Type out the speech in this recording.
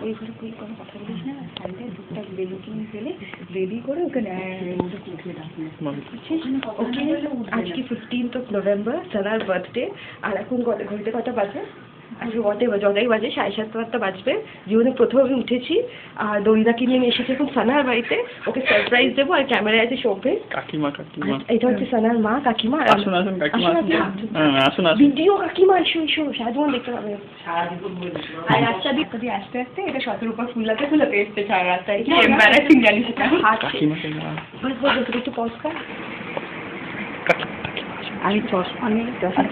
ওই ঘরে তুই কোনো কথা বলিস না, সাইডে দুধটা বেলুকে ফেলে রেডি করে ওকে ওকে। আজকে 15th of November, সানার বার্থডে। আর এখন ঘড়িতে কটা বাজে? আজকে যটাই বাজে 7:30 বাজবে। জীবনে প্রথম আমি উঠেছি আর দড়িদাকে নিয়ে এসেছি এখন সানার বাড়িতে। ওকে সারপ্রাইজ দেবো। আর ক্যামেরায় আছে শোভে কাকিমা। এটা হচ্ছে সানার মা কাকিমা। ভিডিও কাকিমা এসো সারাজীবন দেখতে পাবে। আর রাস্তা দিয়ে আস্তে আস্তে এটা 17 রূপা ফুলাতে এসছে সারা রাস্তায়। কি এম্বারাসিং জানিস এটা? একটু পজ কর। আমি চশমা নেই, চশমা